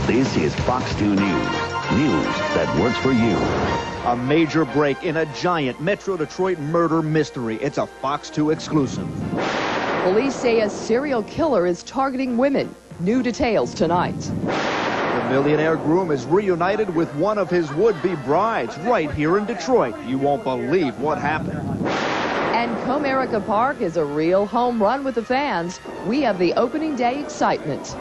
This is Fox 2 News. News that works for you. A major break in a giant Metro Detroit murder mystery. It's a Fox 2 exclusive. Police say a serial killer is targeting women. New details tonight. The millionaire groom is reunited with one of his would-be brides right here in Detroit. You won't believe what happened. And Comerica Park is a real home run with the fans. We have the opening day excitement.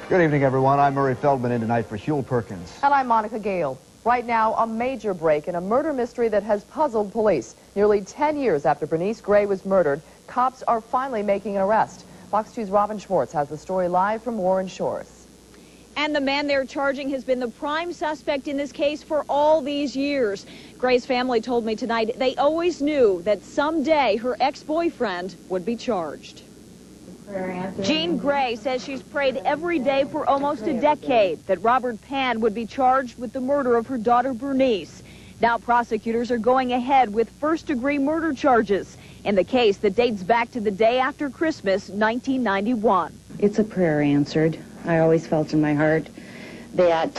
Good evening, everyone. I'm Murray Feldman in tonight for Hewell Perkins. And I'm Monica Gayle. Right now, a major break in a murder mystery that has puzzled police. Nearly 10 years after Bernice Gray was murdered, cops are finally making an arrest. Fox 2's Robin Schwartz has the story live from Warren Shores. And the man they're charging has been the prime suspect in this case for all these years. Gray's family told me tonight they always knew that someday her ex-boyfriend would be charged. Jean Gray says she's prayed every day for almost a decade that Robert Pan would be charged with the murder of her daughter Bernice. Now prosecutors are going ahead with first-degree murder charges in the case that dates back to the day after Christmas, 1991. It's a prayer answered. I always felt in my heart that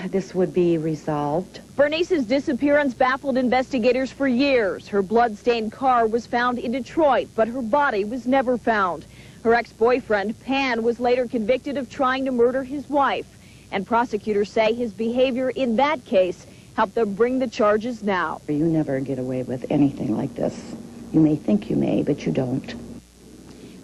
this would be resolved. Bernice's disappearance baffled investigators for years. Her blood-stained car was found in Detroit, but her body was never found. Her ex-boyfriend, Pan, was later convicted of trying to murder his wife. And prosecutors say his behavior in that case helped them bring the charges now. You never get away with anything like this. You may think you may, but you don't.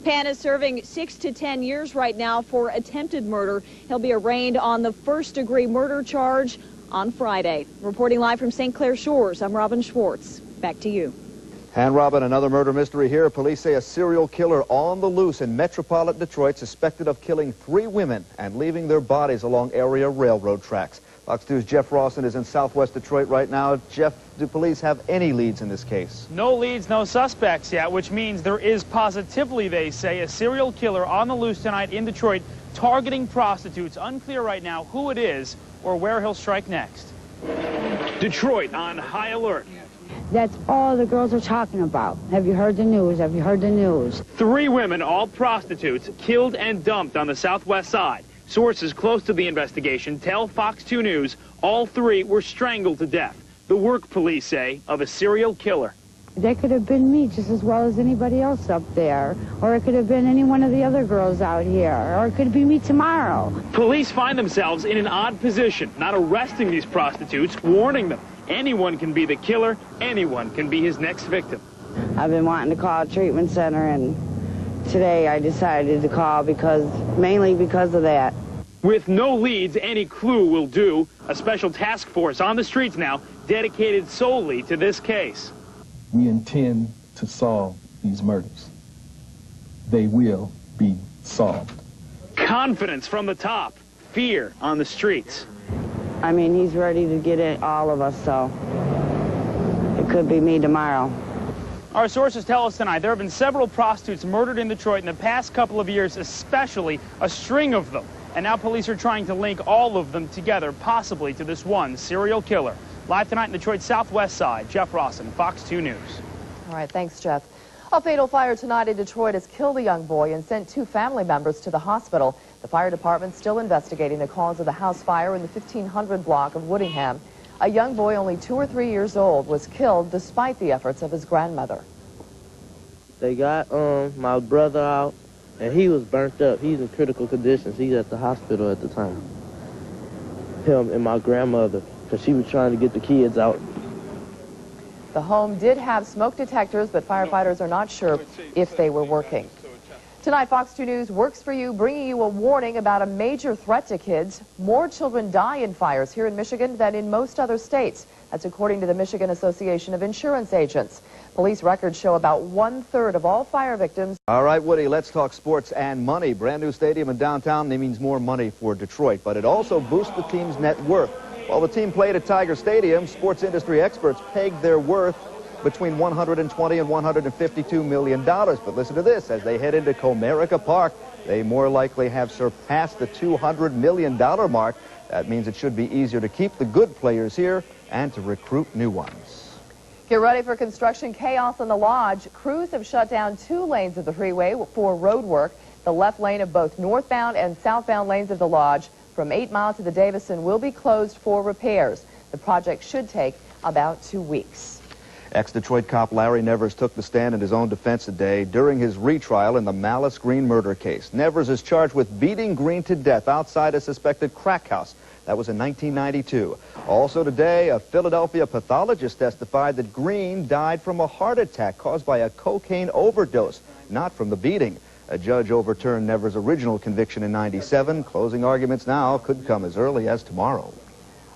Pan is serving 6 to 10 years right now for attempted murder. He'll be arraigned on the first-degree murder charge on Friday. Reporting live from St. Clair Shores, I'm Robin Schwartz. Back to you. And Robin, another murder mystery here. Police say a serial killer on the loose in metropolitan Detroit suspected of killing 3 women and leaving their bodies along area railroad tracks. Fox 2's Jeff Rawson is in southwest Detroit right now. Jeff, do police have any leads in this case? No leads, no suspects yet, which means there is positively, they say, a serial killer on the loose tonight in Detroit targeting prostitutes. Unclear right now who it is or where he'll strike next. Detroit on high alert. That's all the girls are talking about. Have you heard the news? Have you heard the news? 3 women, all prostitutes, killed and dumped on the southwest side. Sources close to the investigation tell Fox 2 News all 3 were strangled to death. The work, police say, of a serial killer. That could have been me just as well as anybody else up there. Or it could have been any one of the other girls out here. Or it could be me tomorrow. Police find themselves in an odd position, not arresting these prostitutes, warning them. Anyone can be the killer. Anyone can be his next victim. I've been wanting to call a treatment center, and today I decided to call mainly because of that. With no leads, any clue will do. A special task force on the streets now dedicated solely to this case. We intend to solve these murders. They will be solved. Confidence from the top, fear on the streets. I mean, he's ready to get at all of us, so it could be me tomorrow. Our sources tell us tonight there have been several prostitutes murdered in Detroit in the past couple of years, especially a string of them. And now police are trying to link all of them together, possibly to this one serial killer. Live tonight in Detroit's southwest side, Jeff Rawson, Fox 2 News. All right, thanks, Jeff. A fatal fire tonight in Detroit has killed a young boy and sent 2 family members to the hospital. The fire department still investigating the cause of the house fire in the 1500 block of Woodingham. A young boy only 2 or 3 years old was killed despite the efforts of his grandmother. They got my brother out, and he was burnt up. He's in critical conditions. He's at the hospital at the time. Him and my grandmother, because she was trying to get the kids out. The home did have smoke detectors, but firefighters are not sure if they were working. Tonight, Fox 2 News works for you, bringing you a warning about a major threat to kids. More children die in fires here in Michigan than in most other states. That's according to the Michigan Association of Insurance Agents. Police records show about 1/3 of all fire victims. All right, Woody, let's talk sports and money. Brand new stadium in downtown, that means more money for Detroit, but it also boosts the team's net worth. While the team played at Tiger Stadium, sports industry experts pegged their worth between $120 and $152 million. But listen to this, as they head into Comerica Park, they more likely have surpassed the $200 million mark. That means it should be easier to keep the good players here and to recruit new ones. Get ready for construction chaos on the Lodge. Crews have shut down 2 lanes of the freeway for road work. The left lane of both northbound and southbound lanes of the Lodge from 8 Mile to the Davison will be closed for repairs. The project should take about 2 weeks. Ex-Detroit cop Larry Nevers took the stand in his own defense today during his retrial in the Malice Green murder case. Nevers is charged with beating Green to death outside a suspected crack house. That was in 1992. Also today, a Philadelphia pathologist testified that Green died from a heart attack caused by a cocaine overdose, not from the beating. A judge overturned Nevers' original conviction in '97. Closing arguments now could come as early as tomorrow.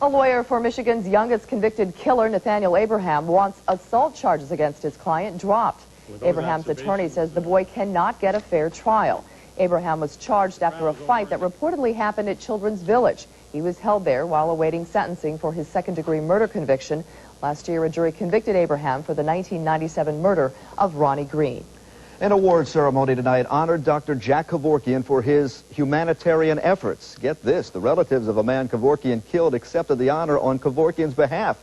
A lawyer for Michigan's youngest convicted killer, Nathaniel Abraham, wants assault charges against his client dropped. Abraham's attorney says the boy cannot get a fair trial. Abraham was charged after a fight that reportedly happened at Children's Village. He was held there while awaiting sentencing for his second-degree murder conviction. Last year, a jury convicted Abraham for the 1997 murder of Ronnie Green. An award ceremony tonight honored Dr. Jack Kevorkian for his humanitarian efforts. Get this, the relatives of a man Kevorkian killed accepted the honor on Kevorkian's behalf.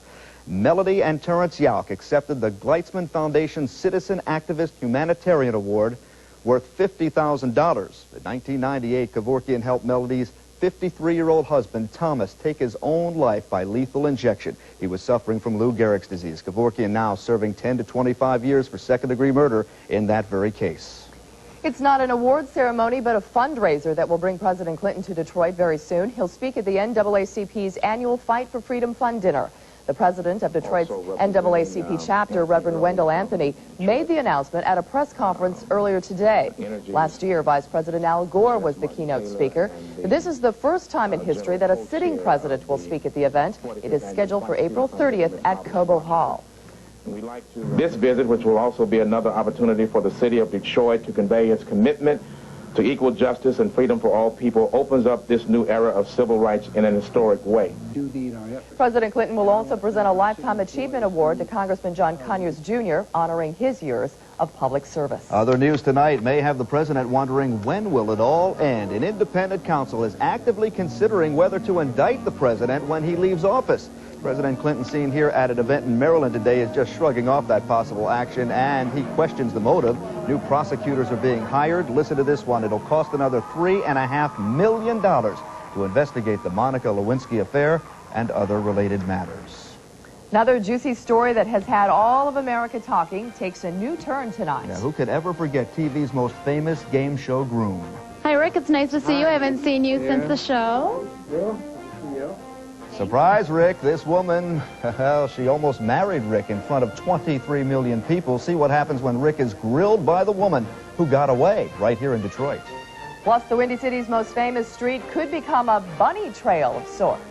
Melody and Terrence Yauk accepted the Gleitzman Foundation Citizen Activist Humanitarian Award worth $50,000. In 1998, Kevorkian helped Melody's 53-year-old husband, Thomas, take his own life by lethal injection. He was suffering from Lou Gehrig's disease. Kevorkian now serving 10 to 25 years for second-degree murder in that very case. It's not an award ceremony, but a fundraiser that will bring President Clinton to Detroit very soon. He'll speak at the NAACP's annual Fight for Freedom Fund dinner. The president of Detroit's NAACP chapter, Reverend Wendell Anthony, made the announcement at a press conference earlier today. Last year, Vice President Al Gore was the keynote speaker. This is the first time in history that a sitting president will speak at the event. It is scheduled for April 30th at Cobo Hall. This visit, which will also be another opportunity for the city of Detroit to convey its commitment to equal justice and freedom for all people, opens up this new era of civil rights in an historic way. President Clinton will also present a Lifetime Achievement Award to Congressman John Conyers, Jr., honoring his years of public service. Other news tonight may have the president wondering when will it all end. An independent counsel is actively considering whether to indict the president when he leaves office. President Clinton, seen here at an event in Maryland today, is just shrugging off that possible action, and he questions the motive. New prosecutors are being hired. Listen to this one. It'll cost another $3.5 million to investigate the Monica Lewinsky affair and other related matters. Another juicy story that has had all of America talking takes a new turn tonight. Now, who could ever forget TV's most famous game show groom? Hi, Rick. It's nice to see you. I haven't seen you since the show. Surprise, Rick. This woman, well, she almost married Rick in front of 23 million people. See what happens when Rick is grilled by the woman who got away right here in Detroit. Plus, the Windy City's most famous street could become a bunny trail of sorts.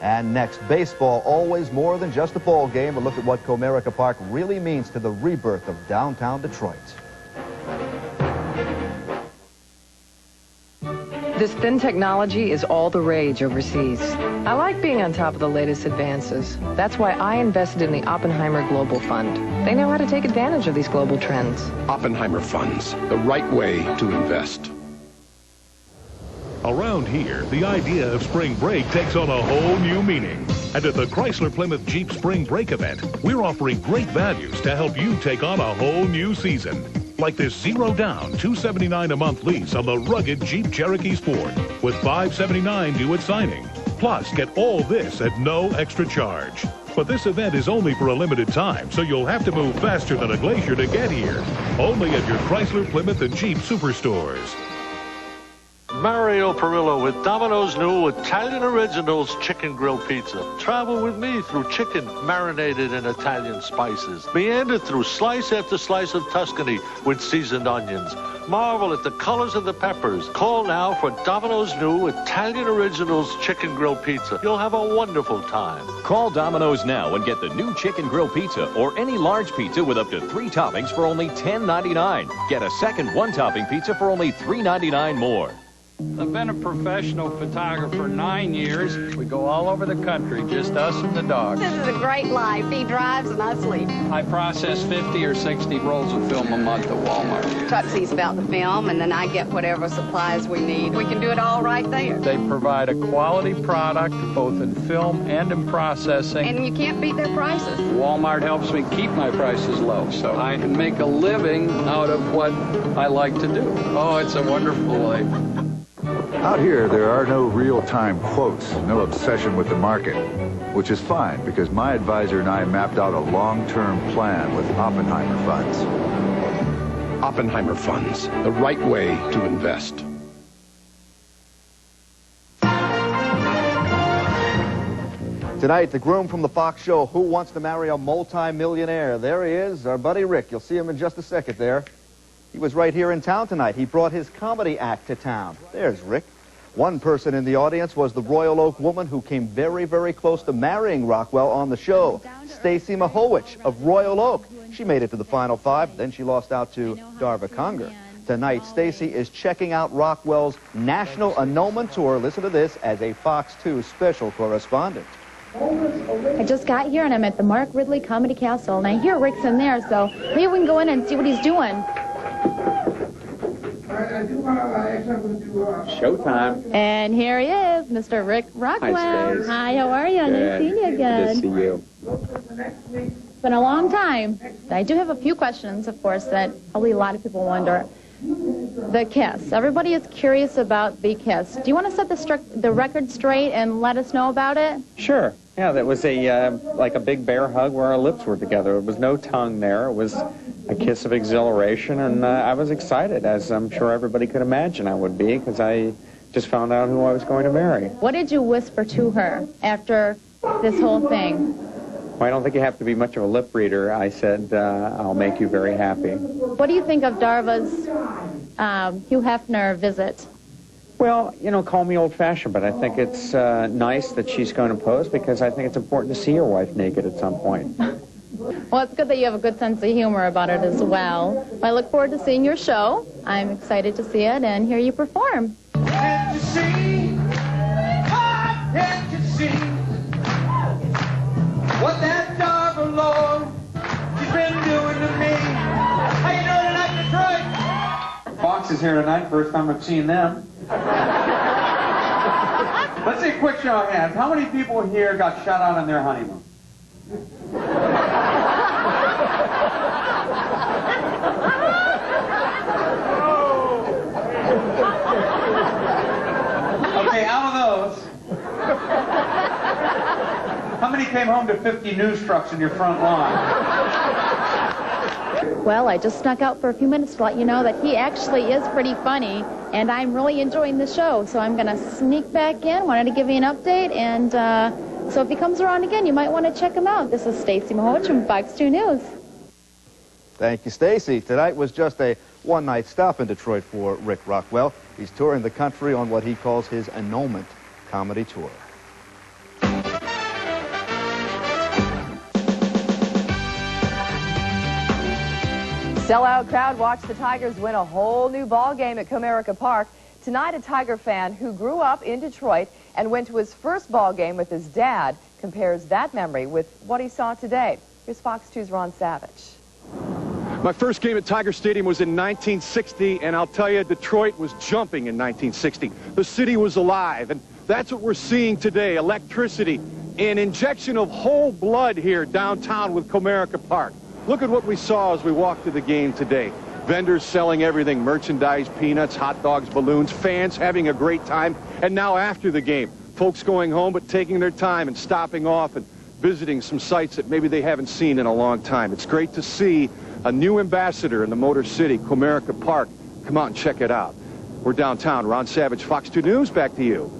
And next, baseball, always more than just a ball game. A look at what Comerica Park really means to the rebirth of downtown Detroit. This thin technology is all the rage overseas. I like being on top of the latest advances. That's why I invested in the Oppenheimer Global Fund. They know how to take advantage of these global trends. Oppenheimer Funds, the right way to invest. Around here, the idea of spring break takes on a whole new meaning. And at the Chrysler Plymouth Jeep Spring Break event, we're offering great values to help you take on a whole new season. Like this zero-down, $279 a month lease on the rugged Jeep Cherokee Sport with $579 due at signing. Plus, get all this at no extra charge. But this event is only for a limited time, so you'll have to move faster than a glacier to get here. Only at your Chrysler, Plymouth, and Jeep superstores. Mario Perillo with Domino's new Italian Originals Chicken Grill Pizza. Travel with me through chicken marinated in Italian spices. Meander through slice after slice of Tuscany with seasoned onions. Marvel at the colors of the peppers. Call now for Domino's new Italian Originals Chicken Grill Pizza. You'll have a wonderful time. Call Domino's now and get the new Chicken Grill Pizza or any large pizza with up to 3 toppings for only $10.99. Get a second one-topping pizza for only $3.99 more. I've been a professional photographer 9 years. We go all over the country, just us and the dogs. This is a great life. He drives and I sleep. I process 50 or 60 rolls of film a month at Walmart. Chuck sees about the film, and then I get whatever supplies we need. We can do it all right there. They provide a quality product, both in film and in processing. And you can't beat their prices. Walmart helps me keep my prices low, so I can make a living out of what I like to do. Oh, it's a wonderful life. Out here, there are no real-time quotes, no obsession with the market, which is fine because my advisor and I mapped out a long-term plan with Oppenheimer funds. Oppenheimer funds, the right way to invest. Tonight, the groom from the Fox show, Who Wants to Marry a Multi-Millionaire? There he is, our buddy Rick. You'll see him in just a second there. He was right here in town tonight. He brought his comedy act to town. There's Rick. One person in the audience was the Royal Oak woman who came very, very close to marrying Rockwell on the show, Stacy Mahowich of Royal Oak. She made it to the Final Five, then she lost out to Darva Conger. Tonight, Stacy is checking out Rockwell's national annulment tour. Listen to this as a Fox 2 special correspondent. I just got here and I'm at the Mark Ridley Comedy Castle, and I hear Rick's in there, so maybe we can go in and see what he's doing. Showtime. And here he is, Mr. Rick Rockwell. Hi, how are you? Nice seeing you again. Good to see you. It's been a long time. I do have a few questions, of course, that probably a lot of people wonder. The kiss. Everybody is curious about the kiss. Do you want to set the record straight and let us know about it? Sure. Yeah, that was like a big bear hug where our lips were together. There was no tongue there. It was a kiss of exhilaration, and I was excited, as I'm sure everybody could imagine I would be, because I just found out who I was going to marry. What did you whisper to her after this whole thing? Well, I don't think you have to be much of a lip reader. I said, I'll make you very happy. What do you think of Darva's Hugh Hefner visit? Well, you know, call me old-fashioned, but I think it's nice that she's going to pose, because I think it's important to see your wife naked at some point. Well, it's good that you have a good sense of humor about it as well. I look forward to seeing your show. I'm excited to see it and hear you perform. Can't you see? Oh, can't you see what that Darva Lord she's been doing to me? How you doing tonight, Detroit? Fox is here tonight. First time I've seen them. Let's see a quick show of hands. How many people here got shot out on their honeymoon? Okay, out of those, how many came home to 50 news trucks in your front lawn? Well, I just snuck out for a few minutes to let you know that he actually is pretty funny, and I'm really enjoying the show, so I'm going to sneak back in. Wanted to give you an update, and so if he comes around again, you might want to check him out. This is Stacy Mahowich from Fox 2 News. Thank you, Stacy. Tonight was just a one-night stop in Detroit for Rick Rockwell. He's touring the country on what he calls his annulment comedy tour. Sellout crowd watched the Tigers win a whole new ball game at Comerica Park. Tonight, a Tiger fan who grew up in Detroit and went to his first ball game with his dad compares that memory with what he saw today. Here's Fox 2's Ron Savage. My first game at Tiger Stadium was in 1960, and I'll tell you, Detroit was jumping in 1960. The city was alive, and that's what we're seeing today, electricity, an injection of whole blood here downtown with Comerica Park. Look at what we saw as we walked to the game today. Vendors selling everything, merchandise, peanuts, hot dogs, balloons, fans having a great time. And now after the game, folks going home but taking their time and stopping off and visiting some sites that maybe they haven't seen in a long time. It's great to see a new ambassador in the Motor City, Comerica Park. Come out and check it out. We're downtown. Ron Savage, Fox 2 News, back to you.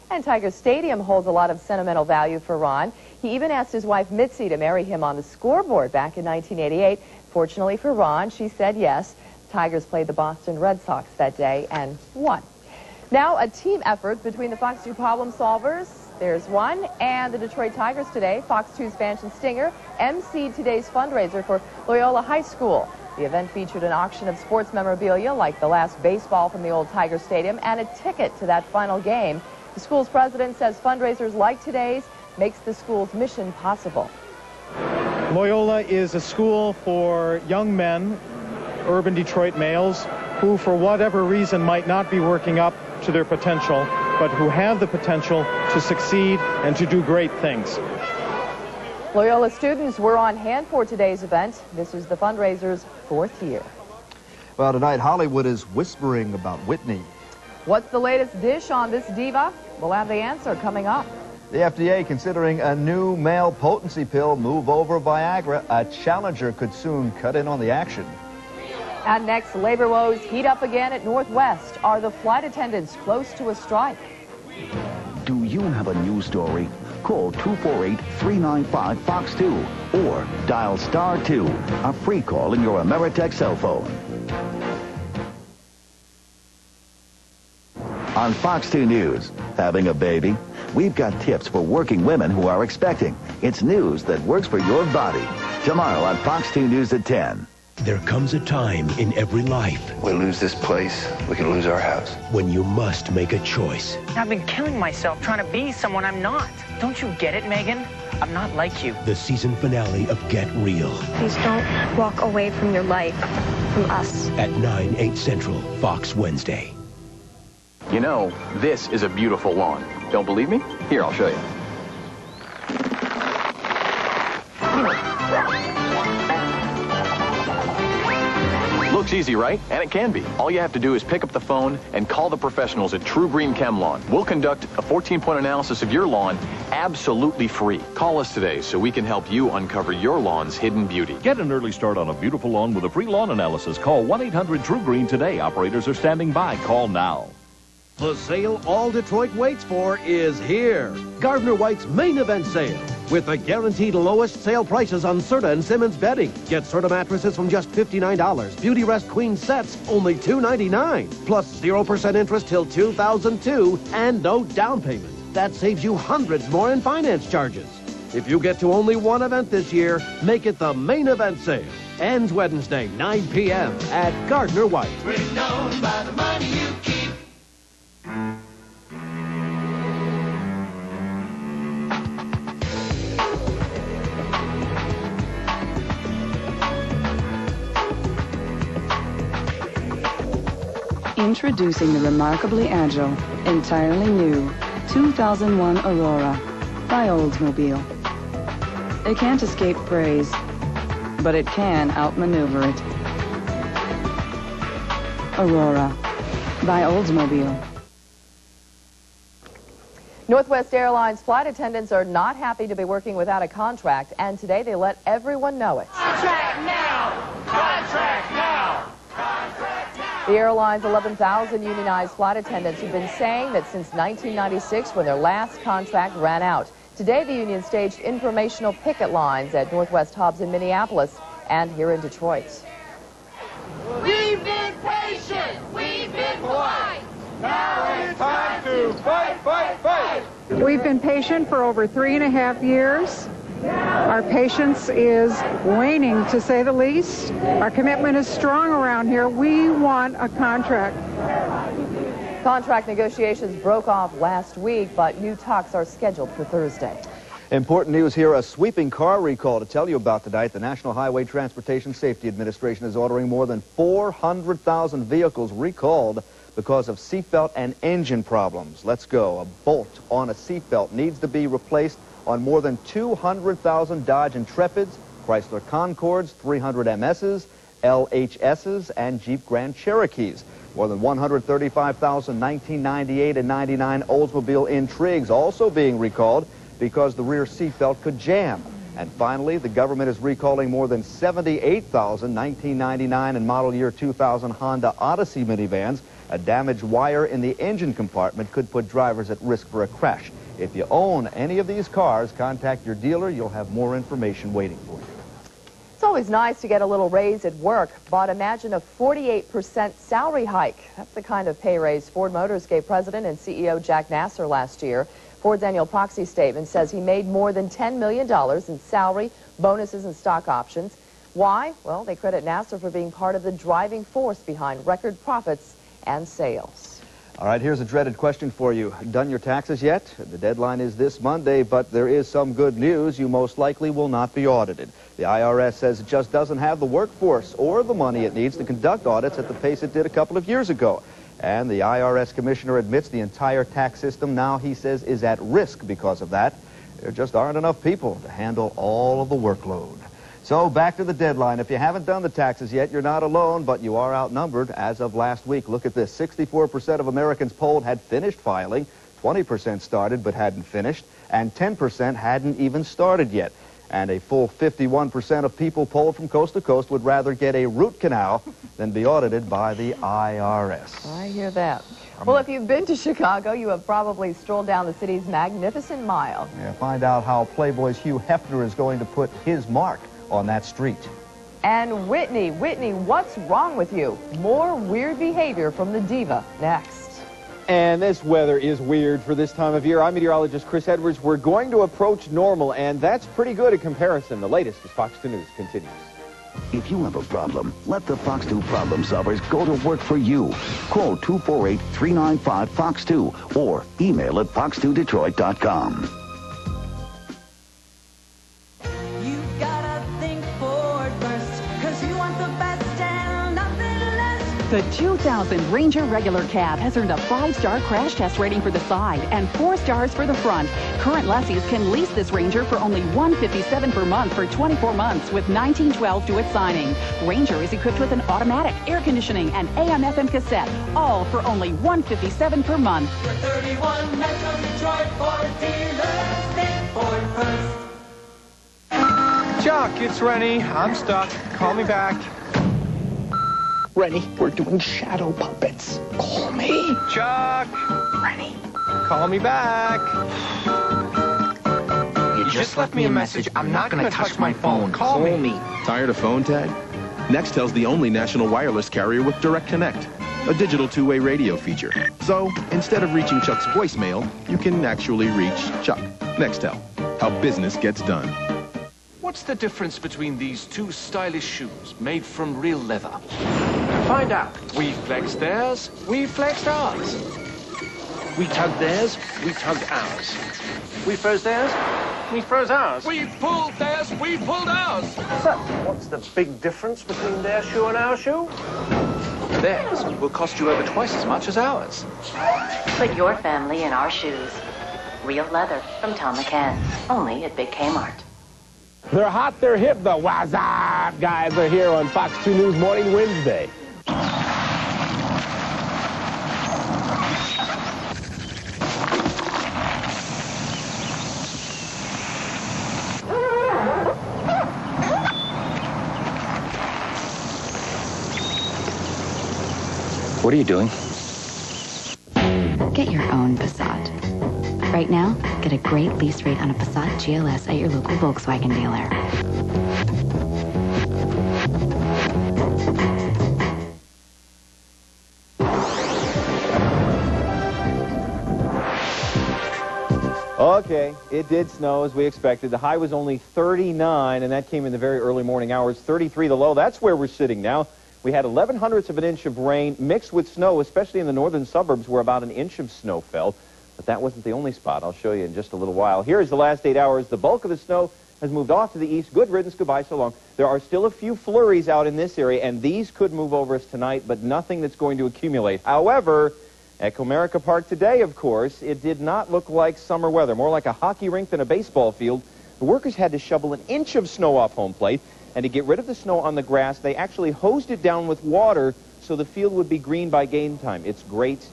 And Tiger Stadium holds a lot of sentimental value for Ron. He even asked his wife Mitzi to marry him on the scoreboard back in 1988. Fortunately for Ron, she said yes. Tigers played the Boston Red Sox that day and won. Now a team effort between the Fox 2 problem solvers. There's one, and the Detroit Tigers today. Fox 2's Fanchon Stinger emceed today's fundraiser for Loyola High School. The event featured an auction of sports memorabilia like the last baseball from the old Tiger Stadium and a ticket to that final game. The school's president says fundraisers like today's makes the school's mission possible. Loyola is a school for young men, urban Detroit males, who for whatever reason might not be working up to their potential, but who have the potential to succeed and to do great things. Loyola students were on hand for today's event. This is the fundraiser's 4th year. Well, tonight Hollywood is whispering about Whitney. What's the latest dish on this diva? We'll have the answer coming up. The FDA considering a new male potency pill, Move Over Viagra. A challenger could soon cut in on the action. And next, labor woes heat up again at Northwest. Are the flight attendants close to a strike? Do you have a news story? Call 248-395-FOX2 or dial *2, a free call in your Ameritech cell phone. On Fox 2 News, having a baby? We've got tips for working women who are expecting. It's news that works for your body. Tomorrow on Fox 2 News at 10. There comes a time in every life. We lose this place, we can lose our house. When you must make a choice. I've been killing myself trying to be someone I'm not. Don't you get it, Megan? I'm not like you. The season finale of Get Real. Please don't walk away from your life, from us. At 9, 8 Central, Fox Wednesday. You know, this is a beautiful lawn. Don't believe me? Here, I'll show you. Looks easy, right? And it can be. All you have to do is pick up the phone and call the professionals at True Green Chem Lawn. We'll conduct a 14-point analysis of your lawn absolutely free. Call us today so we can help you uncover your lawn's hidden beauty. Get an early start on a beautiful lawn with a free lawn analysis. Call 1-800-TRUE-GREEN today. Operators are standing by. Call now. The sale all Detroit waits for is here. Gardner White's main event sale. With the guaranteed lowest sale prices on Serta and Simmons bedding. Get Serta mattresses from just $59. Beauty Rest Queen sets, only $299. Plus 0% interest till 2002 and no down payment. That saves you hundreds more in finance charges. If you get to only one event this year, make it the main event sale. Ends Wednesday, 9 p.m. at Gardner White. We're known by the money you keep. Introducing the remarkably agile, entirely new 2001 Aurora by Oldsmobile. It can't escape praise, but it can outmaneuver it. Aurora by Oldsmobile. Northwest Airlines flight attendants are not happy to be working without a contract, and today they let everyone know it. Contract now! Contract now! The airline's 11,000 unionized flight attendants have been saying that since 1996, when their last contract ran out. Today, the union staged informational picket lines at Northwest hubs in Minneapolis and here in Detroit. We've been patient! We've been polite! Now it's time to fight, fight, fight! We've been patient for over 3.5 years. Our patience is waning, to say the least. Our commitment is strong around here. We want a contract. Contract negotiations broke off last week, but new talks are scheduled for Thursday. Important news here, a sweeping car recall to tell you about tonight. The National Highway Transportation Safety Administration is ordering more than 400,000 vehicles recalled because of seatbelt and engine problems. Let's go. A bolt on a seatbelt needs to be replaced on more than 200,000 Dodge Intrepids, Chrysler Concords, 300 MSs, LHSs, and Jeep Grand Cherokees. More than 135,000 1998 and 99 Oldsmobile Intrigues also being recalled because the rear seatbelt could jam. And finally, the government is recalling more than 78,000 1999 and model year 2000 Honda Odyssey minivans. A damaged wire in the engine compartment could put drivers at risk for a crash. If you own any of these cars, contact your dealer. You'll have more information waiting for you. It's always nice to get a little raise at work, but imagine a 48% salary hike. That's the kind of pay raise Ford Motors gave President and CEO Jack Nasser last year. Ford's annual proxy statement says he made more than $10 million in salary, bonuses, and stock options. Why? Well, they credit Nasser for being part of the driving force behind record profits and sales. All right, here's a dreaded question for you. Done your taxes yet? The deadline is this Monday, but there is some good news. You most likely will not be audited. The IRS says it just doesn't have the workforce or the money it needs to conduct audits at the pace it did a couple of years ago. And the IRS commissioner admits the entire tax system now, he says, is at risk because of that. There just aren't enough people to handle all of the workload. So back to the deadline. If you haven't done the taxes yet, you're not alone, but you are outnumbered as of last week. Look at this. 64% of Americans polled had finished filing, 20% started but hadn't finished, and 10% hadn't even started yet. And a full 51% of people polled from coast to coast would rather get a root canal than be audited by the IRS. I hear that. Well, if you've been to Chicago, you have probably strolled down the city's magnificent mile. Yeah, find out how Playboy's Hugh Hefner is going to put his mark on that street. And Whitney, what's wrong with you? More weird behavior from the diva next. And this weather is weird for this time of year. I'm meteorologist Chris Edwards. We're going to approach normal, and that's pretty good in comparison. The latest as Fox 2 News continues. If you have a problem, let the Fox 2 problem solvers go to work for you. Call 248-395-FOX2 or email at fox2detroit.com. The 2000 Ranger regular cab has earned a 5-star crash test rating for the side and 4 stars for the front. Current lessees can lease this Ranger for only $157 per month for 24 months with 1912 to its signing. Ranger is equipped with an automatic, air conditioning, and AM/FM cassette, all for only $157 per month. For 31 Metro Detroit Ford dealers, think Ford first. Chuck, it's Rennie. I'm stuck. Call me back. Rennie, we're doing shadow puppets. Call me. Chuck! Rennie. Call me back. You just left me a message. I'm not going to touch my phone. Call me. Tired of phone tag? Nextel's the only national wireless carrier with Direct Connect, a digital two-way radio feature. So, instead of reaching Chuck's voicemail, you can actually reach Chuck. Nextel, how business gets done. What's the difference between these two stylish shoes made from real leather? Find out. We flexed theirs, we flexed ours. We tugged theirs, we tugged ours. We froze theirs, we froze ours. We pulled theirs, we pulled ours. So, what's the big difference between their shoe and our shoe? Theirs will cost you over twice as much as ours. Put your family in our shoes. Real leather from Tom McCann. Only at Big Kmart. They're hot, they're hip, the What's Up guys are here on Fox 2 News Morning Wednesday. What are you doing? Get your own Passat. Right now, get a great lease rate on a Passat GLS at your local Volkswagen dealer. Okay, it did snow as we expected. The high was only 39, and that came in the very early morning hours. 33 the low. That's where we're sitting now. We had 11/100ths of an inch of rain mixed with snow, especially in the northern suburbs where about an inch of snow fell. But that wasn't the only spot. I'll show you in just a little while. Here's the last 8 hours. The bulk of the snow has moved off to the east. Good riddance. Goodbye so long. There are still a few flurries out in this area, and these could move over us tonight, but nothing that's going to accumulate. However, at Comerica Park today, of course, it did not look like summer weather, more like a hockey rink than a baseball field. The workers had to shovel an inch of snow off home plate, and to get rid of the snow on the grass, they actually hosed it down with water so the field would be green by game time. It's great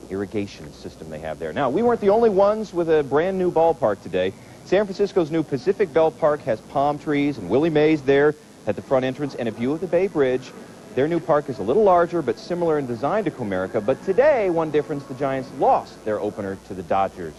irrigation system they have there. Now, we weren't the only ones with a brand new ballpark today. San Francisco's new Pacific Bell Park has palm trees and Willie Mays there at the front entrance and a view of the Bay Bridge. Their new park is a little larger but similar in design to Comerica. But today, one difference, the Giants lost their opener to the Dodgers.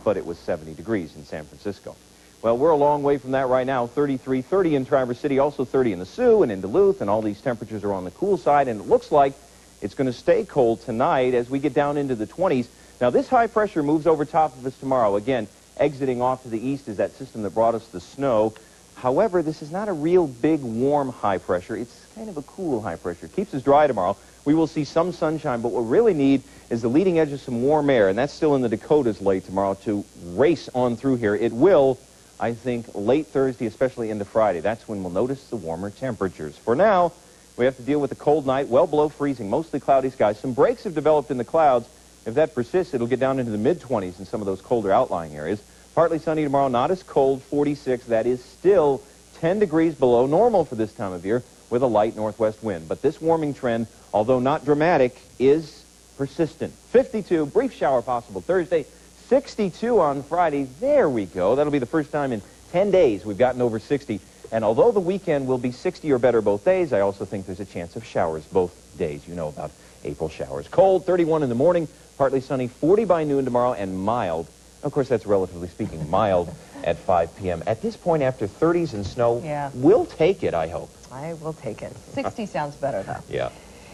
But it was 70 degrees in San Francisco. Well, we're a long way from that right now. 33, 30 in Traverse City, also 30 in the Sioux and in Duluth, and all these temperatures are on the cool side, and it looks like it's going to stay cold tonight as we get down into the 20s. Now, this high pressure moves over top of us tomorrow. Again, exiting off to the east is that system that brought us the snow. However, this is not a real big, warm high pressure. It's kind of a cool high pressure. It keeps us dry tomorrow. We will see some sunshine, but what we really need is the leading edge of some warm air, and that's still in the Dakotas late tomorrow to race on through here. It will, I think, late Thursday, especially into Friday. That's when we'll notice the warmer temperatures. For now, we have to deal with a cold night, well below freezing, mostly cloudy skies. Some breaks have developed in the clouds. If that persists, it'll get down into the mid-20s in some of those colder outlying areas. Partly sunny tomorrow, not as cold, 46. That is still 10 degrees below normal for this time of year with a light northwest wind. But this warming trend, although not dramatic, is persistent. 52, brief shower possible Thursday, 62 on Friday. There we go. That'll be the first time in 10 days we've gotten over 60. And although the weekend will be 60 or better both days, I also think there's a chance of showers both days. You know about April showers. Cold, 31 in the morning, partly sunny, 40 by noon tomorrow, and mild. Of course, that's relatively speaking mild at 5 p.m. At this point, after 30s and snow, we'll take it, I hope. I will take it. 60 sounds better, though. Yeah.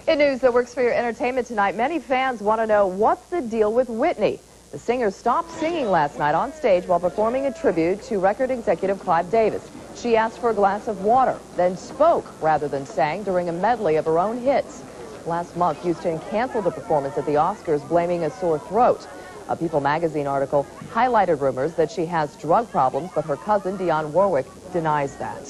In news that works for your entertainment tonight, many fans want to know what's the deal with Whitney. The singer stopped singing last night on stage while performing a tribute to record executive Clive Davis. She asked for a glass of water, then spoke rather than sang during a medley of her own hits. Last month, Houston canceled the performance at the Oscars, blaming a sore throat. A People magazine article highlighted rumors that she has drug problems, but her cousin, Dionne Warwick, denies that.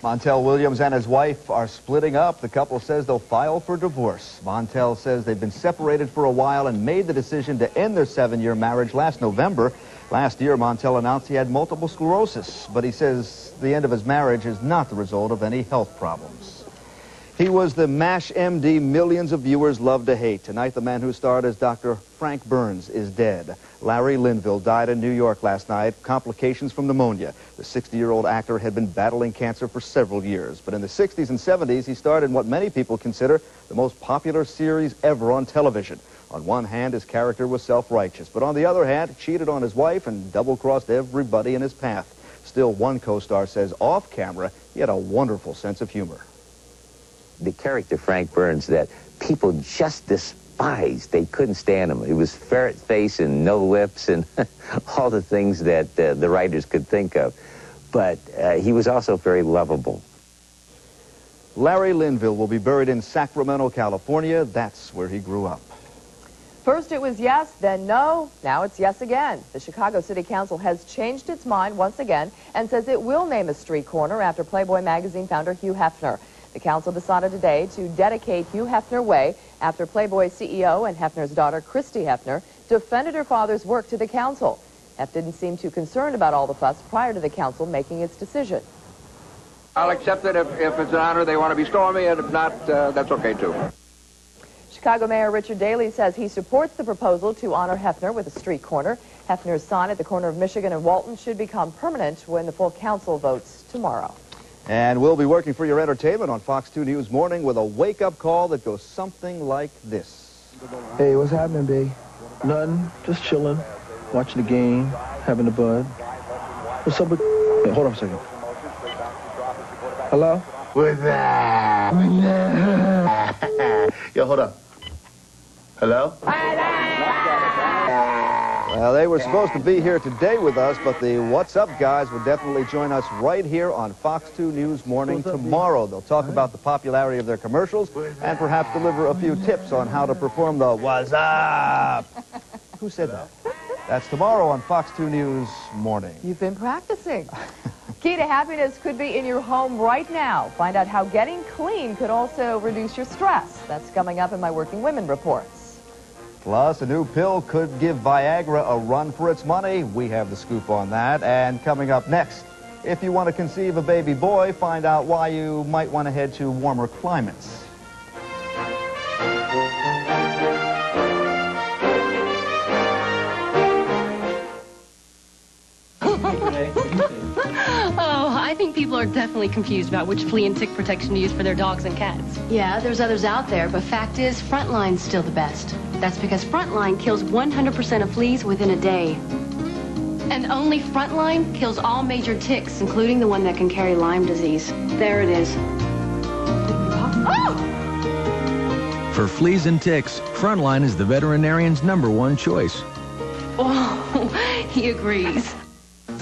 Montel Williams and his wife are splitting up. The couple says they'll file for divorce. Montel says they've been separated for a while and made the decision to end their 7-year marriage last November. Last year, Montel announced he had multiple sclerosis, but he says the end of his marriage is not the result of any health problems. He was the MASH MD millions of viewers love to hate. Tonight, the man who starred as Dr. Frank Burns is dead. Larry Linville died in New York last night, complications from pneumonia. The 60-year-old actor had been battling cancer for several years. But in the 60s and 70s, he starred in what many people consider the most popular series ever on television. On one hand, his character was self-righteous, but on the other hand, cheated on his wife and double-crossed everybody in his path. Still, one co-star says off-camera, he had a wonderful sense of humor. The character Frank Burns that people just despised. They couldn't stand him. He was ferret face and no lips and all the things that the writers could think of. But he was also very lovable. Larry Linville will be buried in Sacramento, California. That's where he grew up. First it was yes, then no, now it's yes again. The Chicago City Council has changed its mind once again and says it will name a street corner after Playboy magazine founder Hugh Hefner. The council decided today to dedicate Hugh Hefner Way after Playboy CEO and Hefner's daughter, Christy Hefner, defended her father's work to the council. Hef didn't seem too concerned about all the fuss prior to the council making its decision. I'll accept it if it's an honor they want to bestow on me, and if not, that's okay, too. Chicago Mayor Richard Daley says he supports the proposal to honor Hefner with a street corner. Hefner's sign at the corner of Michigan and Walton should become permanent when the full council votes tomorrow. And we'll be working for your entertainment on Fox 2 News Morning with a wake-up call that goes something like this. Hey, what's happening, B? Nothing. Just chilling, watching the game, having a bud. What's up with... Hey, hold on a second. Hello? What's that? Yo, hold up. Hello? Well, they were supposed to be here today with us, but the What's Up guys will definitely join us right here on Fox 2 News Morning tomorrow. They'll talk about the popularity of their commercials and perhaps deliver a few tips on how to perform the What's Up. Who said that? That's tomorrow on Fox 2 News Morning. You've been practicing. Key to happiness could be in your home right now. Find out how getting clean could also reduce your stress. That's coming up in my Working Women reports. Plus, a new pill could give Viagra a run for its money. We have the scoop on that. And coming up next, if you want to conceive a baby boy, find out why you might want to head to warmer climates. Oh, I think people are definitely confused about which flea and tick protection to use for their dogs and cats. Yeah, there's others out there, but fact is, Frontline's still the best. That's because Frontline kills 100% of fleas within a day. And only Frontline kills all major ticks, including the one that can carry Lyme disease. There it is. Oh! For fleas and ticks, Frontline is the veterinarian's #1 choice. Oh, he agrees.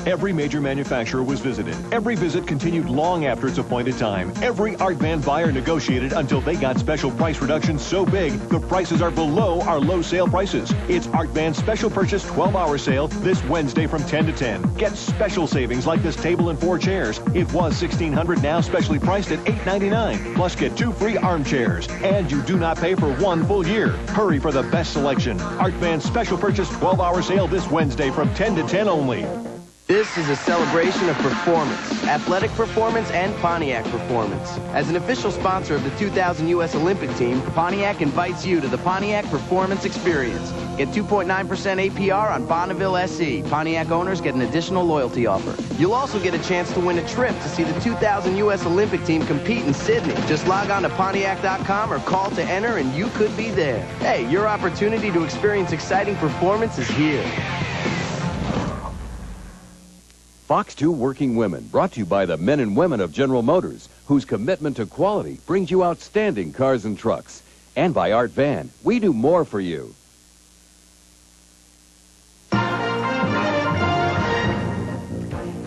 Every major manufacturer was visited. Every visit continued long after its appointed time. Every Art Van buyer negotiated until they got special price reductions so big, the prices are below our low sale prices. It's Art Van's special purchase 12-hour sale this Wednesday from 10 to 10. Get special savings like this table and 4 chairs. It was $1,600, now specially priced at $899. Plus get 2 free armchairs. And you do not pay for 1 full year. Hurry for the best selection. Art Van's special purchase 12-hour sale this Wednesday from 10 to 10 only. This is a celebration of performance, athletic performance, and Pontiac performance. As an official sponsor of the 2000 U.S. Olympic team, Pontiac invites you to the Pontiac Performance Experience. Get 2.9% APR on Bonneville SE. Pontiac owners get an additional loyalty offer. You'll also get a chance to win a trip to see the 2000 U.S. Olympic team compete in Sydney. Just log on to Pontiac.com or call to enter and you could be there. Hey, your opportunity to experience exciting performance is here. Fox 2 Working Women, brought to you by the men and women of General Motors, whose commitment to quality brings you outstanding cars and trucks. And by Art Van, we do more for you.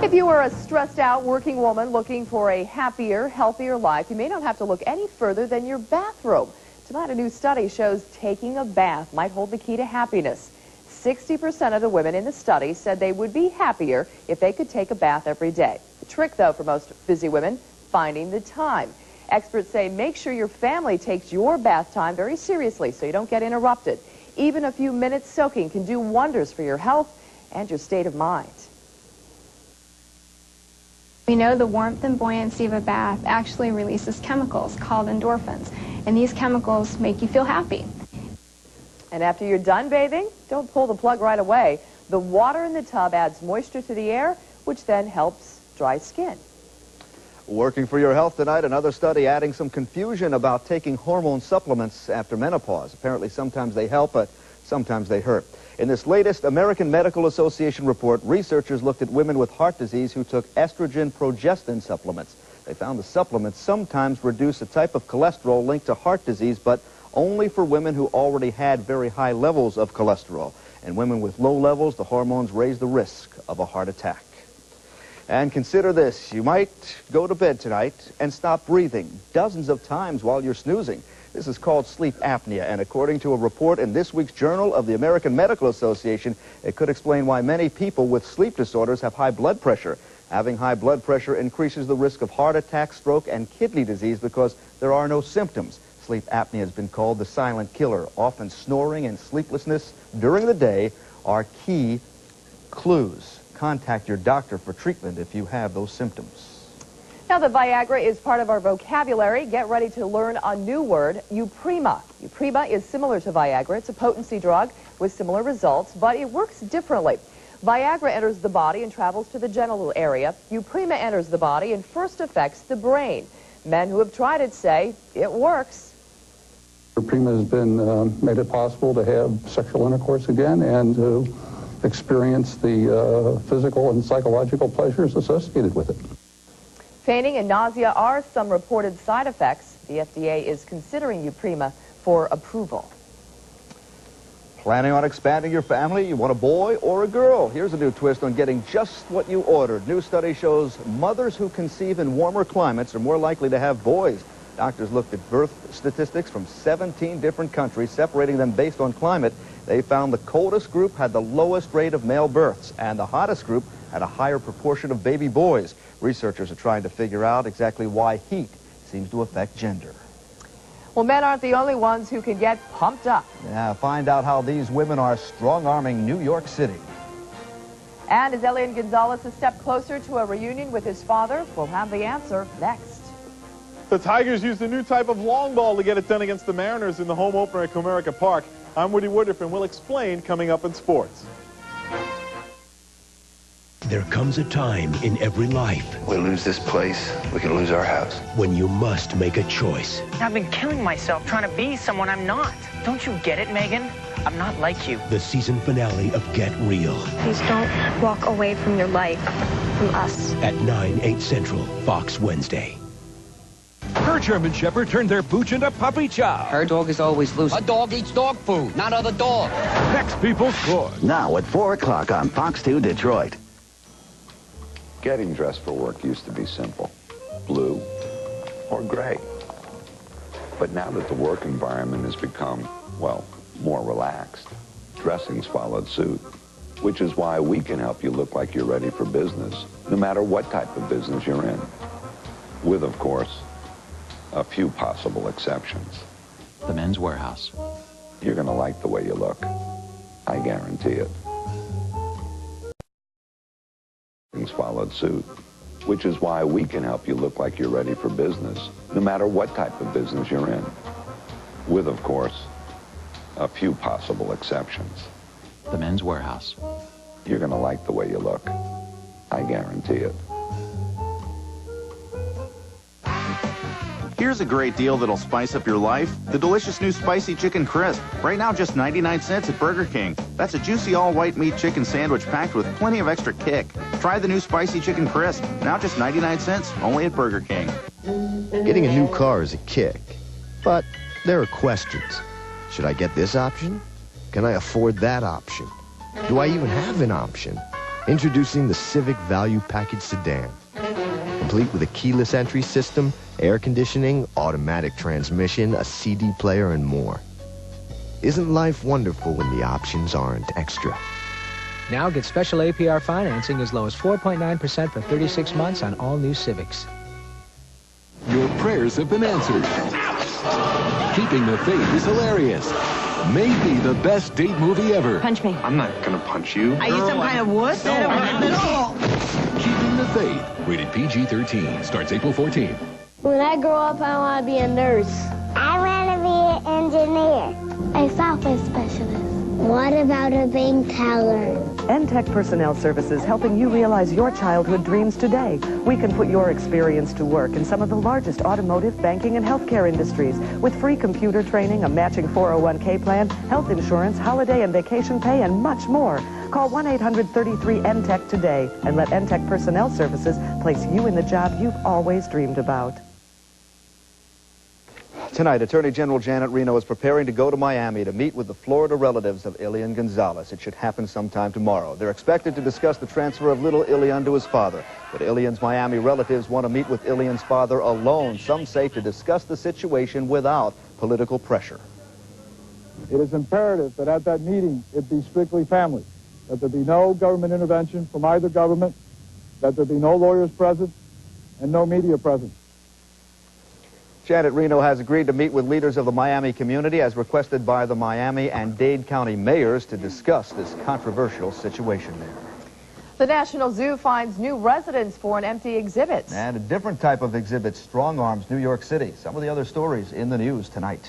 If you are a stressed out working woman looking for a happier, healthier life, you may not have to look any further than your bathroom. Tonight, a new study shows taking a bath might hold the key to happiness. 60% of the women in the study said they would be happier if they could take a bath every day. The trick, though, for most busy women, finding the time. Experts say make sure your family takes your bath time very seriously so you don't get interrupted. Even a few minutes soaking can do wonders for your health and your state of mind. We know the warmth and buoyancy of a bath actually releases chemicals called endorphins, and these chemicals make you feel happy. And after you're done bathing, don't pull the plug right away. The water in the tub adds moisture to the air, which then helps dry skin. Working for your health tonight, another study adding some confusion about taking hormone supplements after menopause. Apparently sometimes they help, but sometimes they hurt. In this latest American Medical Association report, researchers looked at women with heart disease who took estrogen-progestin supplements. They found the supplements sometimes reduce a type of cholesterol linked to heart disease, but only for women who already had very high levels of cholesterol. In women with low levels, the hormones raise the risk of a heart attack. And consider this, you might go to bed tonight and stop breathing dozens of times while you're snoozing. This is called sleep apnea, and according to a report in this week's Journal of the American Medical Association, it could explain why many people with sleep disorders have high blood pressure. Having high blood pressure increases the risk of heart attack, stroke, and kidney disease because there are no symptoms. Sleep apnea has been called the silent killer. Often snoring and sleeplessness during the day are key clues. Contact your doctor for treatment if you have those symptoms. Now that Viagra is part of our vocabulary, get ready to learn a new word, Uprima. Uprima is similar to Viagra. It's a potency drug with similar results, but it works differently. Viagra enters the body and travels to the genital area. Uprima enters the body and first affects the brain. Men who have tried it say it works. Uprima has been made it possible to have sexual intercourse again and to experience the physical and psychological pleasures associated with it. Fainting and nausea are some reported side effects. The FDA is considering Uprima for approval. Planning on expanding your family? You want a boy or a girl? Here's a new twist on getting just what you ordered. New study shows mothers who conceive in warmer climates are more likely to have boys. Doctors looked at birth statistics from 17 different countries, separating them based on climate. They found the coldest group had the lowest rate of male births, and the hottest group had a higher proportion of baby boys. Researchers are trying to figure out exactly why heat seems to affect gender. Well, men aren't the only ones who can get pumped up. Yeah, find out how these women are strong-arming New York City. And as Elian Gonzalez a step closer to a reunion with his father, we'll have the answer next. The Tigers used a new type of long ball to get it done against the Mariners in the home opener at Comerica Park. I'm Woodriffe, and we'll explain coming up in sports. There comes a time in every life. We lose this place, we can lose our house. When you must make a choice. I've been killing myself trying to be someone I'm not. Don't you get it, Megan? I'm not like you. The season finale of Get Real. Please don't walk away from your life, from us. At 9, 8 Central, Fox Wednesday. Her German Shepherd turned their pooch into puppy chow. Her dog is always loose. A dog eats dog food, not other dogs. Next People's Court. Now at 4 o'clock on Fox 2 Detroit. Getting dressed for work used to be simple. Blue or gray. But now that the work environment has become, well, more relaxed, dressing's followed suit. Which is why we can help you look like you're ready for business, no matter what type of business you're in. With, of course, a few possible exceptions. The Men's Warehouse. You're going to like the way you look. I guarantee it. companies followed suit, which is why we can help you look like you're ready for business, no matter what type of business you're in, with, of course, a few possible exceptions. The Men's Warehouse. You're going to like the way you look. I guarantee it. Here's a great deal that'll spice up your life. The delicious new Spicy Chicken Crisp. Right now, just 99 cents at Burger King. That's a juicy all-white meat chicken sandwich packed with plenty of extra kick. Try the new Spicy Chicken Crisp. Now just 99 cents, only at Burger King. Getting a new car is a kick, but there are questions. Should I get this option? Can I afford that option? Do I even have an option? Introducing the Civic Value Package Sedan. Complete with a keyless entry system, air conditioning, automatic transmission, a CD player, and more. Isn't life wonderful when the options aren't extra? Now get special APR financing as low as 4.9% for 36 months on all new Civics. Your prayers have been answered. Keeping the Faith is hilarious. Maybe the best date movie ever. Punch me. I'm not gonna punch you. Are you some kind of wuss? Keeping the Faith. Rated PG-13. Starts April 14th. When I grow up, I want to be a nurse. I want to be an engineer. A software specialist. What about a bank teller? NTech Personnel Services, helping you realize your childhood dreams today. We can put your experience to work in some of the largest automotive, banking, and healthcare industries with free computer training, a matching 401k plan, health insurance, holiday and vacation pay, and much more. Call 1-800-33-NTECH today and let NTech Personnel Services place you in the job you've always dreamed about. Tonight, Attorney General Janet Reno is preparing to go to Miami to meet with the Florida relatives of Ilian Gonzalez. It should happen sometime tomorrow. They're expected to discuss the transfer of little Ilian to his father. But Ilian's Miami relatives want to meet with Ilian's father alone, some say to discuss the situation without political pressure. It is imperative that at that meeting it be strictly family, that there be no government intervention from either government, that there be no lawyers present, and no media present. Janet Reno has agreed to meet with leaders of the Miami community as requested by the Miami and Dade County mayors to discuss this controversial situation there. The National Zoo finds new residents for an empty exhibit. And a different type of exhibit, Strong Arms, New York City. Some of the other stories in the news tonight.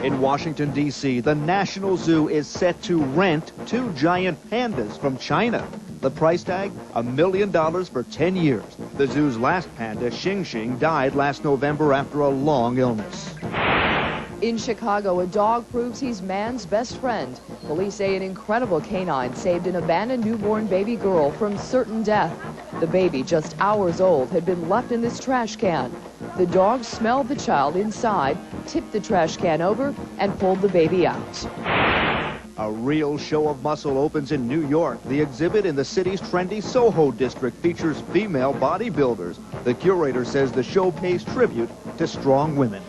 In Washington, D.C., the National Zoo is set to rent 2 giant pandas from China. The price tag, $1 million for 10 years. The zoo's last panda, Xing Xing, died last November after a long illness. In Chicago, a dog proves he's man's best friend. Police say an incredible canine saved an abandoned newborn baby girl from certain death. The baby, just hours old, had been left in this trash can. The dog smelled the child inside, tipped the trash can over, and pulled the baby out. A real show of muscle opens in New York. The exhibit in the city's trendy Soho district features female bodybuilders. The curator says the show pays tribute to strong women.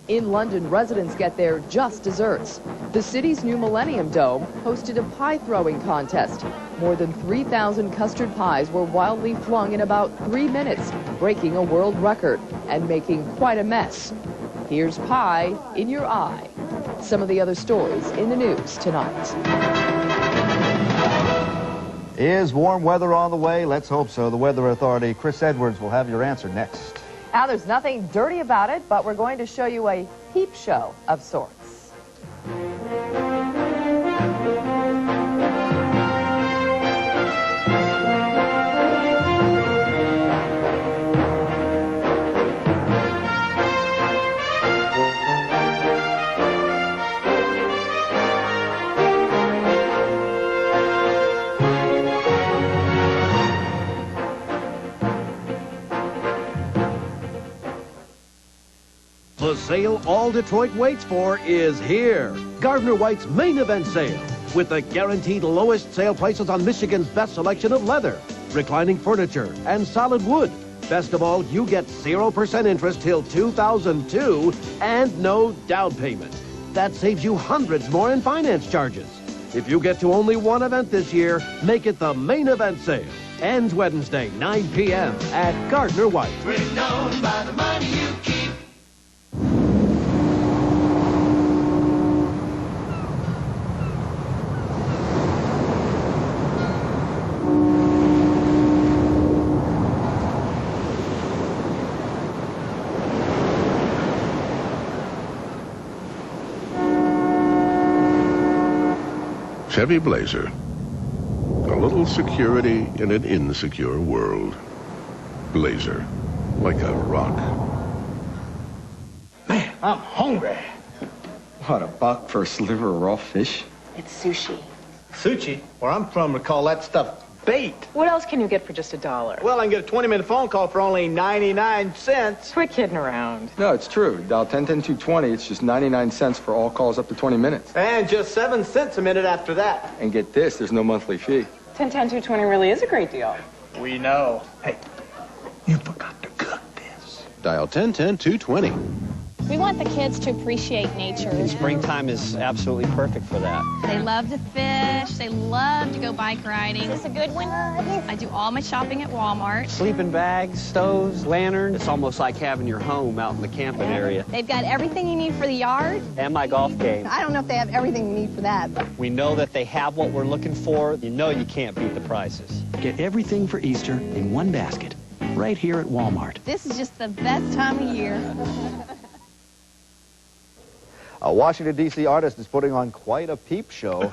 In London, residents get their just desserts. The city's new Millennium Dome hosted a pie-throwing contest. More than 3,000 custard pies were wildly flung in about 3 minutes, breaking a world record and making quite a mess. Here's pie in your eye. Some of the other stories in the news tonight. Is warm weather on the way? Let's hope so. The Weather Authority, Chris Edwards, will have your answer next. Now, there's nothing dirty about it, but we're going to show you a peep show of sorts. The sale all Detroit waits for is here. Gardner White's main event sale, with the guaranteed lowest sale prices on Michigan's best selection of leather, reclining furniture, and solid wood. Best of all, you get 0% interest till 2002 and no down payment. That saves you hundreds more in finance charges. If you get to only one event this year, make it the main event sale. Ends Wednesday, 9 p.m. at Gardner White. We're known by the money you keep. Chevy Blazer. A little security in an insecure world. Blazer, like a rock. Man, I'm hungry. What, $1 for a sliver of raw fish? It's sushi. Sushi? Where I'm from, we call that stuff bait. What else can you get for just $1? Well, I can get a 20-minute phone call for only 99 cents. Quit kidding around. No, it's true. Dial 10-10-220. It's just 99 cents for all calls up to 20 minutes. And just 7 cents a minute after that. And get this, there's no monthly fee. 10-10-220 really is a great deal. We know. Hey, Dial 10-10-220. We want the kids to appreciate nature. Springtime is absolutely perfect for that. They love to fish. They love to go bike riding. Is this a good one? I do all my shopping at Walmart. Sleeping bags, stoves, lanterns. It's almost like having your home out in the camping area. They've got everything you need for the yard. And my golf game. I don't know if they have everything you need for that. We know that they have what we're looking for. You know you can't beat the prices. Get everything for Easter in one basket, right here at Walmart. This is just the best time of year. A Washington, D.C. artist is putting on quite a peep show.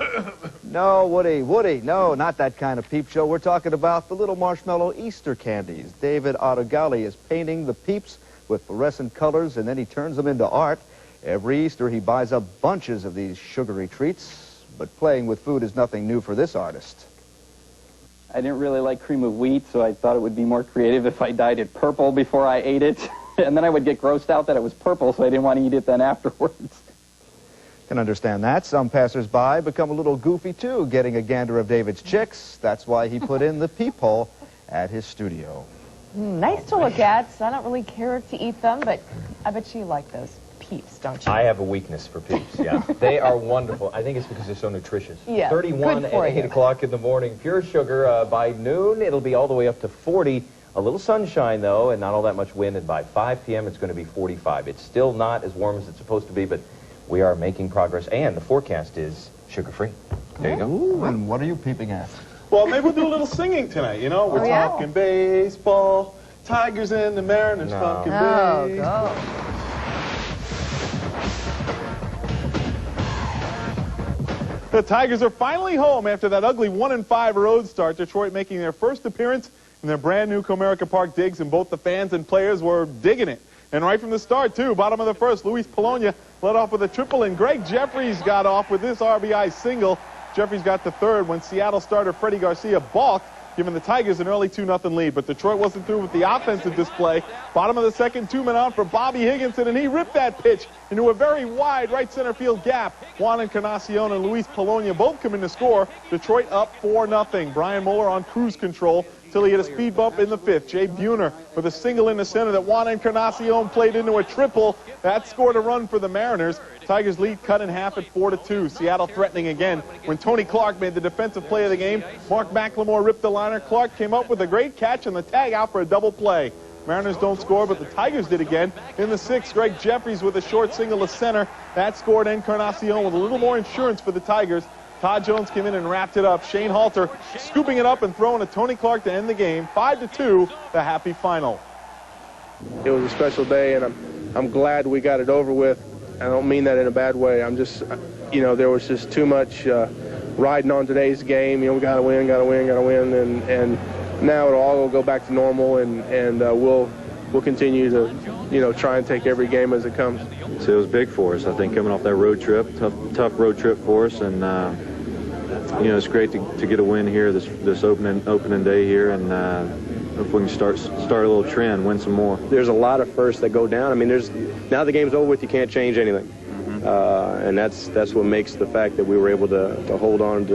No, Woody, no, not that kind of peep show. We're talking about the little marshmallow Easter candies. David Otogali is painting the peeps with fluorescent colors, and then he turns them into art. Every Easter, he buys up bunches of these sugary treats, but playing with food is nothing new for this artist. I didn't really like cream of wheat, so I thought it would be more creative if I dyed it purple before I ate it. And then I would get grossed out that it was purple, so I didn't want to eat it then afterwards. Can understand that. Some passers-by become a little goofy, too, getting a gander of David's chicks. That's why he put in the peephole at his studio. Nice to look at. I don't really care to eat them, but I bet you like those peeps, don't you? I have a weakness for peeps, yeah. They are wonderful. I think it's because they're so nutritious. Yeah, 31 good at for 8 you. o'clock in the morning. Pure sugar. By noon, it'll be all the way up to 40. A little sunshine, though, and not all that much wind. And by 5 p.m., it's going to be 45. It's still not as warm as it's supposed to be, but we are making progress, and the forecast is sugar-free. There you go. Ooh, and what are you peeping at? Well, maybe we'll do a little singing tonight, you know? We're talking baseball, Tigers and the Mariners talking baseball. The Tigers are finally home after that ugly 1-5 road start. Detroit making their first appearance in their brand new Comerica Park digs, and both the fans and players were digging it. And right from the start, too, bottom of the first, Luis Polonia led off with a triple, and Greg Jeffries got off with this RBI single. Jeffries got to third when Seattle starter Freddie Garcia balked, giving the Tigers an early 2-0 lead. But Detroit wasn't through with the offensive display. Bottom of the second, 2 men on for Bobby Higginson, and he ripped that pitch into a very wide right center field gap. Juan Encarnacion and Luis Polonia both come in to score. Detroit up 4-0. Brian Mueller on cruise control till he hit a speed bump in the fifth. Jay Buhner with a single in the center that Juan Encarnacion played into a triple. That scored a run for the Mariners. Tigers lead cut in half at 4-2. Seattle threatening again when Tony Clark made the defensive play of the game. Mark McLemore ripped the liner. Clark came up with a great catch and the tag out for a double play. Mariners don't score, but the Tigers did again. In the sixth, Greg Jeffries with a short single to center. That scored Encarnacion with a little more insurance for the Tigers. Todd Jones came in and wrapped it up. Shane Halter scooping it up and throwing to Tony Clark to end the game. 5-2, the happy final. It was a special day, and I'm glad we got it over with. I don't mean that in a bad way. I'm just, you know, there was just too much riding on today's game. You know, we got to win, got to win, got to win, and now it'll all go back to normal, and we'll continue to, you know, try and take every game as it comes. So it was big for us, I think, coming off that road trip, tough road trip for us, and you know, it's great to get a win here this opening day here, and if we can start a little trend, win some more. There's a lot of firsts that go down. I mean, now the game's over with, you can't change anything, and that's what makes the fact that we were able to hold on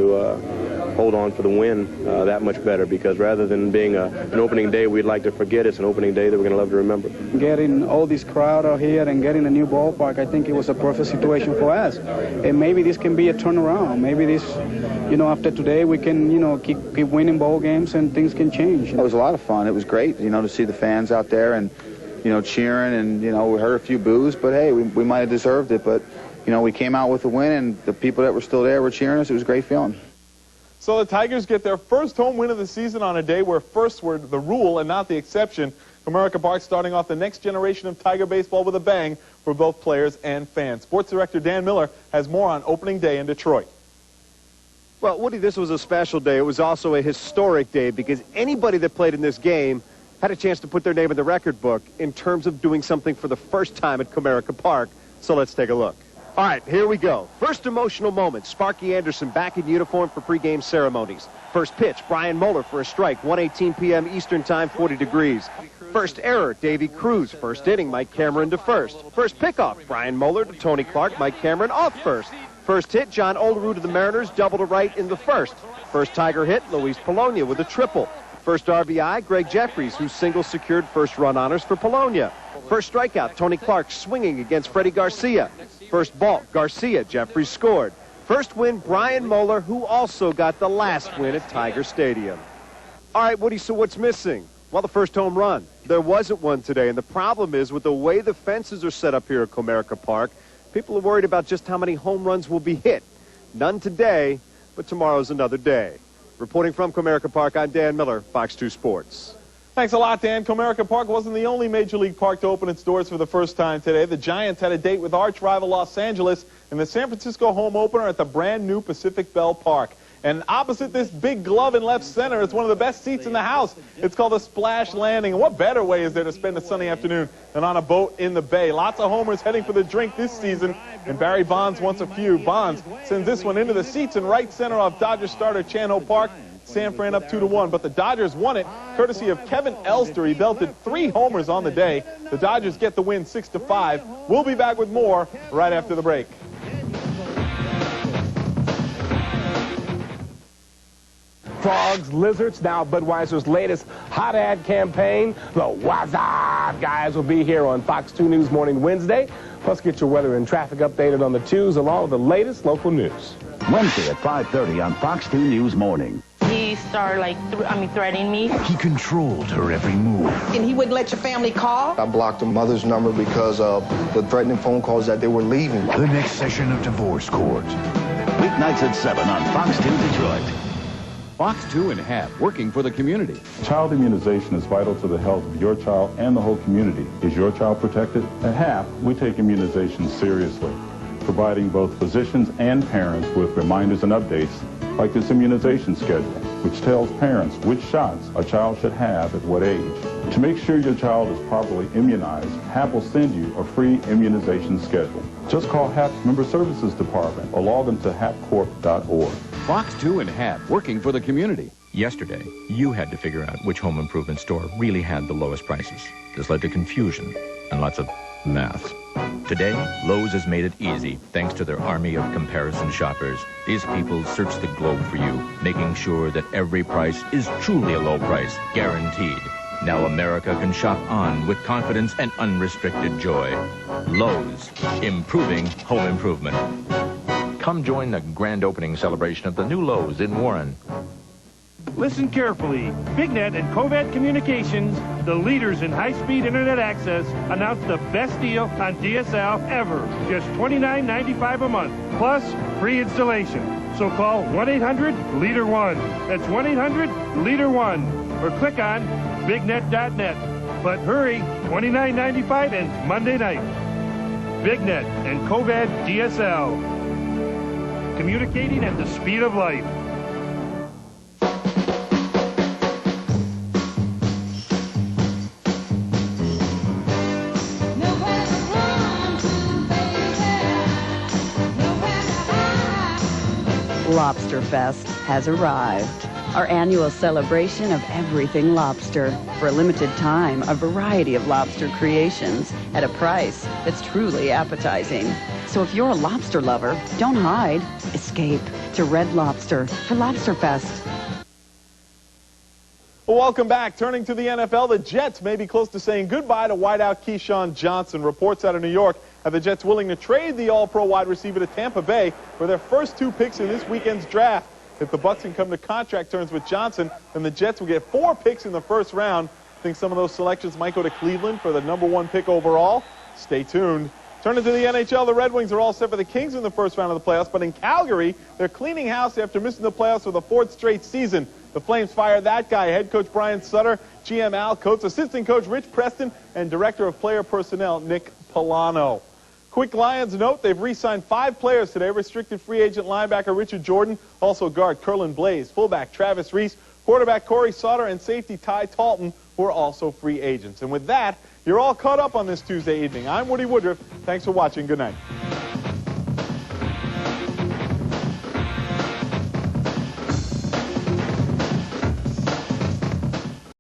for the win that much better, because rather than being an opening day we'd like to forget, it's an opening day that we're going to love to remember. Getting all this crowd out here and getting a new ballpark, I think it was a perfect situation for us. And maybe this can be a turnaround. Maybe this, you know, after today we can, you know, keep winning ball games and things can change. It was a lot of fun. It was great, you know, to see the fans out there and, you know, cheering, and, you know, we heard a few boos, but hey, we might have deserved it. But, you know, we came out with a win, and the people that were still there were cheering us. It was a great feeling. So the Tigers get their first home win of the season on a day where firsts were the rule and not the exception. Comerica Park starting off the next generation of Tiger baseball with a bang for both players and fans. Sports Director Dan Miller has more on opening day in Detroit. Well, Woody, this was a special day. It was also a historic day because anybody that played in this game had a chance to put their name in the record book in terms of doing something for the first time at Comerica Park. So let's take a look. All right, here we go. First emotional moment, Sparky Anderson back in uniform for pregame ceremonies. First pitch, Brian Moeller for a strike, 1:18 p.m. Eastern Time, 40 degrees. First error, Davy Cruz. First inning, Mike Cameron to first. First pickoff, Brian Moeller to Tony Clark, Mike Cameron off first. First hit, John Olerud to the Mariners, double to right in the first. First Tiger hit, Luis Polonia with a triple. First RBI, Greg Jeffries, who single secured first run honors for Polonia. First strikeout, Tony Clark swinging against Freddie Garcia. First balk, Garcia, Jeffries scored. First win, Brian Moeller, who also got the last win at Tiger Stadium. All right, Woody, so what's missing? Well, the first home run. There wasn't one today, and the problem is with the way the fences are set up here at Comerica Park, people are worried about just how many home runs will be hit. None today, but tomorrow's another day. Reporting from Comerica Park, I'm Dan Miller, Fox 2 Sports. Thanks a lot, Dan. Comerica Park wasn't the only Major League park to open its doors for the first time today. The Giants had a date with arch rival Los Angeles in the San Francisco home opener at the brand new Pacific Bell Park. And opposite this big glove in left center, it's one of the best seats in the house. It's called the Splash Landing. And what better way is there to spend a sunny afternoon than on a boat in the bay? Lots of homers heading for the drink this season, and Barry Bonds wants a few. Bonds sends this one into the seats in right center off Dodgers starter Chan-Ho Park. San Fran up 2-1, but the Dodgers won it courtesy of Kevin Elster. He belted 3 homers on the day. The Dodgers get the win 6-5. We'll be back with more right after the break. Frogs, lizards, now Budweiser's latest hot ad campaign. The Wazab guys will be here on Fox 2 News Morning Wednesday. Plus, get your weather and traffic updated on the 2s along with the latest local news. Wednesday at 5:30 on Fox 2 News Morning. He started, threatening me. He controlled her every move. And he wouldn't let your family call? I blocked the mother's number because of the threatening phone calls that they were leaving. The next session of Divorce Court. Weeknights at 7 on Fox 2 Detroit. Fox 2 and HAP, working for the community. Child immunization is vital to the health of your child and the whole community. Is your child protected? At HAP, we take immunization seriously, providing both physicians and parents with reminders and updates like this immunization schedule, which tells parents which shots a child should have at what age. To make sure your child is properly immunized, HAP will send you a free immunization schedule. Just call HAP's Member Services Department or log into hapcorp.org. Fox 2 and HAP, working for the community. Yesterday, you had to figure out which home improvement store really had the lowest prices. This led to confusion and lots of math. Today, Lowe's has made it easy thanks to their army of comparison shoppers. These people search the globe for you, making sure that every price is truly a low price, guaranteed. Now America can shop on with confidence and unrestricted joy. Lowe's, improving home improvement. Come join the grand opening celebration of the new Lowe's in Warren. Listen carefully. BigNet and Covad Communications, the leaders in high-speed internet access, announced the best deal on DSL ever. Just $29.95 a month, plus free installation. So call 1-800-LEADER1. That's 1-800-LEADER1. Or click on bignet.net. But hurry, $29.95 ends Monday night. BigNet and Covad DSL. Communicating at the speed of light. Lobster Fest has arrived. Our annual celebration of everything lobster. For a limited time, a variety of lobster creations at a price that's truly appetizing. So if you're a lobster lover, don't hide. Escape to Red Lobster for Lobster Fest. Well, welcome back. Turning to the NFL, the Jets may be close to saying goodbye to wideout Keyshawn Johnson. Reports out of New York have the Jets willing to trade the All-Pro wide receiver to Tampa Bay for their first 2 picks in this weekend's draft. If the Bucs can come to contract terms with Johnson, then the Jets will get 4 picks in the first round. I think some of those selections might go to Cleveland for the #1 pick overall. Stay tuned. Turning to the NHL, the Red Wings are all set for the Kings in the first round of the playoffs, but in Calgary, they're cleaning house after missing the playoffs for the 4th straight season. The Flames fired that guy, head coach Brian Sutter, GM Al Coates, assistant coach Rich Preston, and director of player personnel Nick Polano. Quick Lions note, they've re-signed 5 players today. Restricted free agent linebacker Richard Jordan, also guard Kerlin Blaze, fullback Travis Reese, quarterback Corey Sauter, and safety Ty Talton, who are also free agents. And with that, you're all caught up on this Tuesday evening. I'm Woody Woodruff. Thanks for watching. Good night.